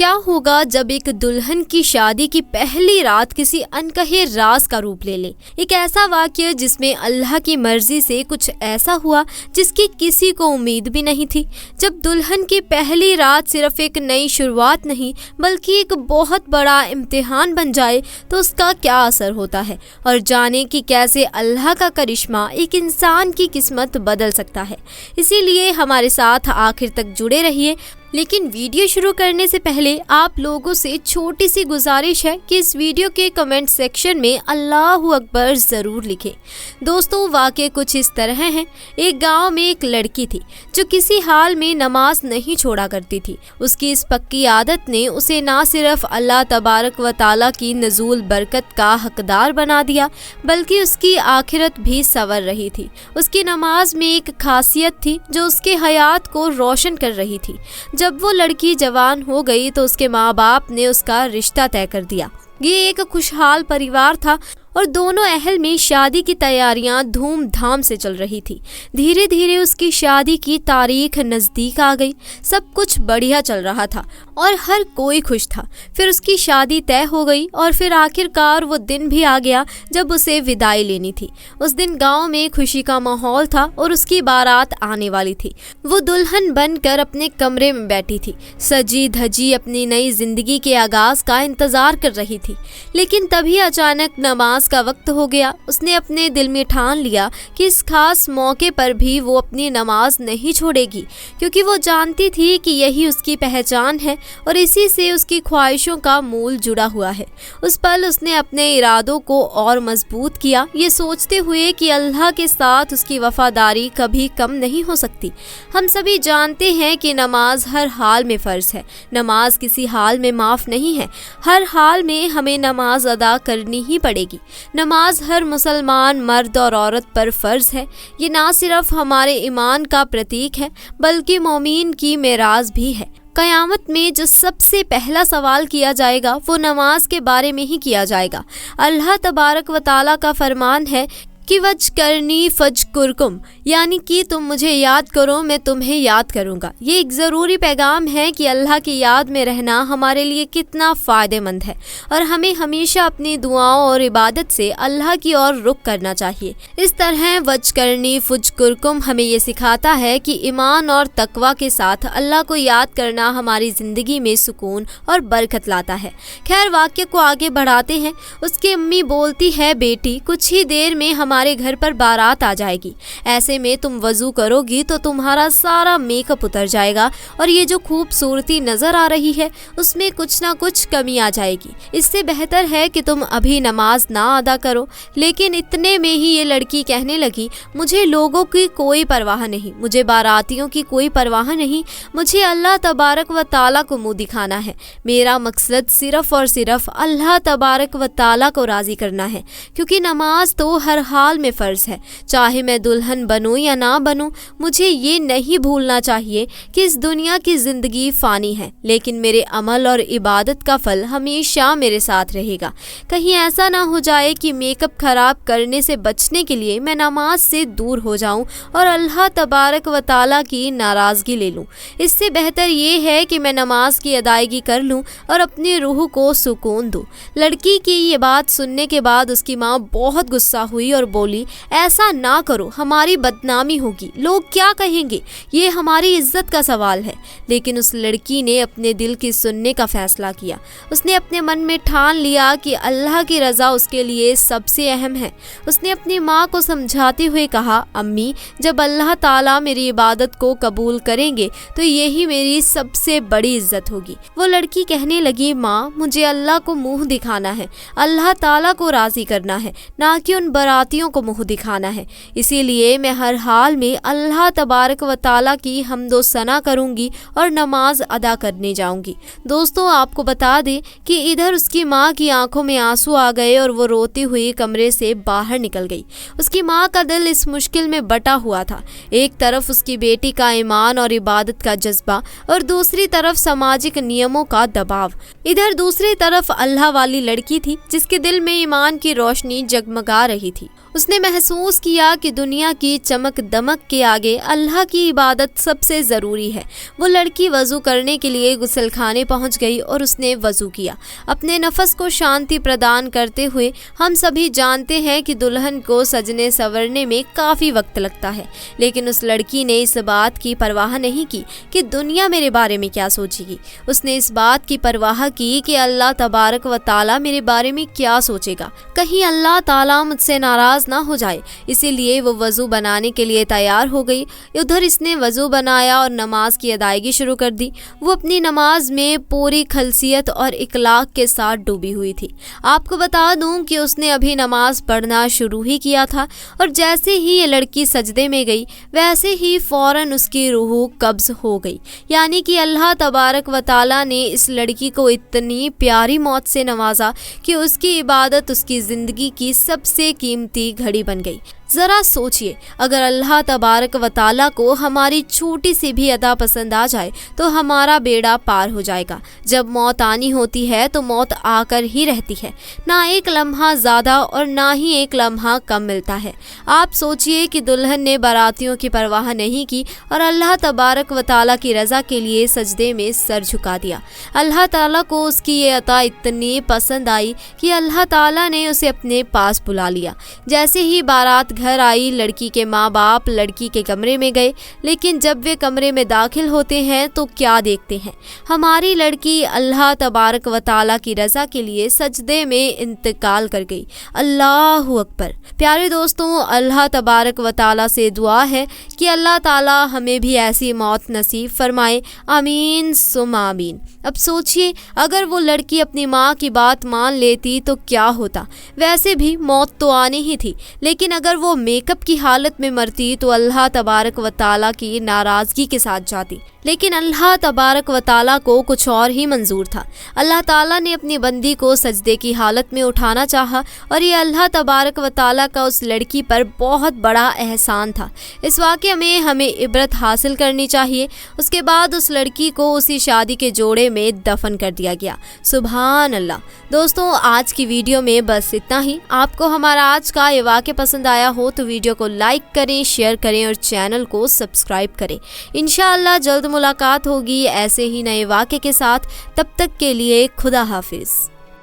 کیا ہوگا جب ایک دلہن کی شادی کی پہلی رات کسی انکہے راز کا روپ لے لے؟ ایک ایسا واقعہ جس میں اللہ کی مرضی سے کچھ ایسا ہوا جس کی کسی کو امید بھی نہیں تھی۔ جب دلہن کی پہلی رات صرف ایک نئی شروعات نہیں بلکہ ایک بہت بڑا امتحان بن جائے تو اس کا کیا اثر ہوتا ہے، اور جانے کہ کیسے اللہ کا کرشمہ ایک انسان کی قسمت بدل سکتا ہے۔ اسی لیے ہمارے ساتھ آخر تک جڑے رہیے۔ لیکن ویڈیو شروع کرنے سے پہلے آپ لوگوں سے چھوٹی سی گزارش ہے کہ اس ویڈیو کے کمنٹ سیکشن میں اللہ اکبر ضرور لکھیں۔ دوستوں، واقعہ کچھ اس طرح ہے۔ ایک گاؤں میں ایک لڑکی تھی جو کسی حال میں نماز نہیں چھوڑا کرتی تھی۔ اس کی اس پکی عادت نے اسے نہ صرف اللہ تبارک و تعالیٰ کی نزول برکت کا حقدار بنا دیا بلکہ اس کی آخرت بھی سنور رہی تھی۔ اس کی نماز میں ایک خاصیت تھی جو اس کے حیات کو روشن کر رہی تھی۔ جب وہ لڑکی جوان ہو گئی تو اس کے ماں باپ نے اس کا رشتہ طے کر دیا۔ یہ ایک خوشحال پریوار تھا اور دونوں اہل میں شادی کی تیاریاں دھوم دھام سے چل رہی تھی۔ دھیرے دھیرے اس کی شادی کی تاریخ نزدیک آ گئی۔ سب کچھ بڑھیا چل رہا تھا اور ہر کوئی خوش تھا۔ پھر اس کی شادی طے ہو گئی اور پھر آخر کار وہ دن بھی آ گیا جب اسے ودائی لینی تھی۔ اس دن گاؤں میں خوشی کا ماحول تھا اور اس کی بارات آنے والی تھی۔ وہ دلہن بن کر اپنے کمرے میں بیٹھی تھی، سجی دھجی اپنی نئی زندگی کے آغاز کا انتظار کر رہی تھی۔ لیکن تبھی اچانک نماز کا وقت ہو گیا۔ اس نے اپنے دل میں ٹھان لیا کہ اس خاص موقع پر بھی وہ اپنی نماز نہیں چھوڑے گی، کیونکہ وہ جانتی تھی کہ یہی اس کی پہچان ہے اور اسی سے اس کی خواہشوں کا مول جڑا ہوا ہے۔ اس پل اس نے اپنے ارادوں کو اور مضبوط کیا، یہ سوچتے ہوئے کہ اللہ کے ساتھ اس کی وفاداری کبھی کم نہیں ہو سکتی۔ ہم سبھی جانتے ہیں کہ نماز ہر حال میں فرض ہے۔ نماز کسی حال میں معاف نہیں ہے۔ ہر حال میں ہمیں نماز ادا کرنی ہی پڑے گی۔ نماز ہر مسلمان مرد اور عورت پر فرض ہے۔ یہ نہ صرف ہمارے ایمان کا پرتیک ہے بلکہ مومن کی معراج بھی ہے۔ قیامت میں جو سب سے پہلا سوال کیا جائے گا وہ نماز کے بارے میں ہی کیا جائے گا۔ اللہ تبارک و تعالیٰ کا فرمان ہے کہ وَاذْكُرْنِی فَاذْكُرْکُم، یعنی کہ تم مجھے یاد کرو میں تمہیں یاد کروں گا۔ یہ ایک ضروری پیغام ہے کہ اللہ کی یاد میں رہنا ہمارے لیے کتنا فائدہ مند ہے اور ہمیں ہمیشہ اپنی دعاؤں اور عبادت سے اللہ کی اور رخ کرنا چاہیے۔ اس طرح وَاذْكُرْنِی فَاذْكُرْکُم ہمیں یہ سکھاتا ہے کہ ایمان اور تقویٰ کے ساتھ اللہ کو یاد کرنا ہماری زندگی میں سکون اور برکت لاتا ہے۔ خیر، واقعہ کو آگے بڑھاتے ہیں۔ اس کی امی بولتی ہے، بیٹی کچھ ہی دیر میں ہمارے گھر پر بارات آ جائے گی، ایسے میں تم وضو کرو گی تو تمہارا سارا میک اپ اتر جائے گا اور یہ جو خوبصورتی نظر آ رہی ہے اس میں کچھ نہ کچھ کمی آ جائے گی۔ اس سے بہتر ہے کہ تم ابھی نماز نہ ادا کرو۔ لیکن اتنے میں ہی یہ لڑکی کہنے لگی، مجھے لوگوں کی کوئی پرواہ نہیں، مجھے باراتیوں کی کوئی پرواہ نہیں، مجھے اللہ تبارک و تعالیٰ کو منہ دکھانا ہے۔ میرا مقصد صرف اور صرف اللہ تبارک و تعالیٰ کو راضی کرنا ہے، کیونکہ نماز تو ہر حال میں فرض ہے، چاہے میں دلہن بنوں یا نہ بنوں۔ مجھے یہ نہیں بھولنا چاہیے کہ اس دنیا کی زندگی فانی ہے، لیکن میرے عمل اور عبادت کا پھل ہمیشہ میرے ساتھ رہے گا۔ کہیں ایسا نہ ہو جائے کہ میک اپ خراب کرنے سے بچنے کے لیے میں نماز سے دور ہو جاؤں اور اللہ تبارک و تعالیٰ کی ناراضگی لے لوں۔ اس سے بہتر یہ ہے کہ میں نماز کی ادائیگی کر لوں اور اپنی روح کو سکون دوں۔ لڑکی کی یہ بات سننے کے بعد اس کی ماں بہت غصہ ہوئی اور بولی، ایسا نہ کرو، ہماری بدنامی ہوگی، لوگ کیا کہیں گے، یہ ہماری عزت کا سوال ہے۔ لیکن اس لڑکی نے اپنے دل کی سننے کا فیصلہ کیا۔ اس نے اپنے من میں ٹھان لیا کہ اللہ کی رضا اس کے لیے سب سے اہم ہے۔ اس نے اپنی ماں کو سمجھاتے ہوئے کہا، امی، جب اللہ تعالیٰ میری عبادت کو قبول کریں گے تو یہی میری سب سے بڑی عزت ہوگی۔ وہ لڑکی کہنے لگی، ماں، مجھے اللہ کو منہ دکھانا ہے، اللہ تعالیٰ کو راضی کرنا ہے، نہ کہ ان براتیوں کو منہ دکھانا ہے۔ اسی لیے میں ہر حال میں اللہ تبارک و تعالیٰ کی حمد و ثنا کروں گی اور نماز ادا کرنے جاؤں گی۔ دوستوں، آپ کو بتا دیں کہ ادھر اس کی ماں کی آنکھوں میں آنسو آ گئے اور وہ روتی ہوئی کمرے سے باہر نکل گئی۔ اس کی ماں کا دل اس مشکل میں بٹا ہوا تھا، ایک طرف اس کی بیٹی کا ایمان اور عبادت کا جذبہ اور دوسری طرف سماجک نیموں کا دباؤ۔ ادھر دوسری طرف اللہ والی لڑکی تھی جس کے دل میں ایمان کی روشنی جگمگا رہی تھی اس نے محسوس کیا کہ دنیا کی چمک دمک کے آگے اللہ کی عبادت سب سے ضروری ہے۔ وہ لڑکی وضو کرنے کے لیے غسل خانے پہنچ گئی اور اس نے وضو کیا۔ اپنے نفس کو شانتی پردان کرتے ہوئے ہم سبھی جانتے ہیں کہ دلہن کو سجنے سنورنے میں کافی وقت لگتا ہے، لیکن اس لڑکی نے اس بات کی پرواہ نہیں کی کہ دنیا میرے بارے میں کیا سوچے گی۔ اس نے اس بات کی پرواہ کی کہ اللہ تبارک و تعالیٰ میرے بارے میں کیا سوچے گا، کہیں اللہ تعالیٰ مجھ سے ناراض نہ ہو جائے۔ اسی لیے وہ وضو بنانے کے لیے تیار ہو گئی۔ ادھر اس نے وضو بنایا اور نماز کی ادائیگی شروع کر دی۔ وہ اپنی نماز میں پوری خلوصیت اور اخلاق کے ساتھ ڈوبی ہوئی تھی۔ آپ کو بتا دوں کہ اس نے ابھی نماز پڑھنا شروع ہی کیا تھا، اور جیسے ہی یہ لڑکی سجدے میں گئی ویسے ہی فوراً اس کی روح قبض ہو گئی۔ یعنی کہ اللہ تبارک و تعالیٰ نے اس لڑکی کو اتنی پیاری موت سے نوازا کہ اس کی عبادت اس کی زندگی کی سب سے قیمتی گھڑی بن گئی۔ ذرا سوچئے، اگر اللہ تبارک و تعالیٰ کو ہماری چھوٹی سی بھی ادا پسند آ جائے تو ہمارا بیڑا پار ہو جائے گا۔ جب موت آنی ہوتی ہے تو موت آ کر ہی رہتی ہے، نہ ایک لمحہ زیادہ اور نہ ہی ایک لمحہ کم ملتا ہے۔ آپ سوچئے کہ دلہن نے باراتیوں کی پرواہ نہیں کی اور اللہ تبارک و تعالیٰ کی رضا کے لیے سجدے میں سر جھکا دیا۔ اللہ تعالیٰ کو اس کی یہ عطا اتنی پسند آئی کہ اللہ تعالیٰ نے اسے اپنے پاس بلا لیا۔ جیسے ہی بارات گھر آئی، لڑکی کے ماں باپ لڑکی کے کمرے میں گئے، لیکن جب وہ کمرے میں داخل ہوتے ہیں تو کیا دیکھتے ہیں؟ ہماری لڑکی اللہ تبارک و تعالیٰ کی رضا کے لیے سجدے میں انتقال کر گئی۔ اللہ اکبر۔ پیارے دوستوں، اللہ تبارک و تعالیٰ سے دعا ہے کہ اللہ تعالیٰ ہمیں بھی ایسی موت نصیب فرمائے، آمین ثم آمین۔ اب سوچئے، اگر وہ لڑکی اپنی ماں کی بات مان لیتی تو کیا ہوتا؟ ویسے بھی موت تو آنی ہی تھی، لیکن اگر وہ میک اپ کی حالت میں مرتی تو اللہ تبارک و تعالیٰ کی ناراضگی کے ساتھ جاتی۔ لیکن اللہ تبارک و تعالیٰ کو کچھ اور ہی منظور تھا۔ اللہ تعالیٰ نے اپنی بندی کو سجدے کی حالت میں اٹھانا چاہا، اور یہ اللہ تبارک و تعالیٰ کا اس لڑکی پر بہت بڑا احسان تھا۔ اس واقعے میں ہمیں عبرت حاصل کرنی چاہیے۔ اس کے بعد اس لڑکی کو اسی شادی کے جوڑے میں دفن کر دیا گیا۔ سبحان اللہ۔ دوستوں، آج کی ویڈیو میں بس اتنا ہی۔ آپ کو ہمارا آج کا یہ واقعہ پسند آیا ہو تو ویڈیو کو لائک کریں، شیئر کریں اور چینل کو سبسکرائب کریں۔ انشاءاللہ جلد ملاقات ہوگی ایسے ہی نئے واقعے کے ساتھ۔ تب تک کے لیے خدا حافظ۔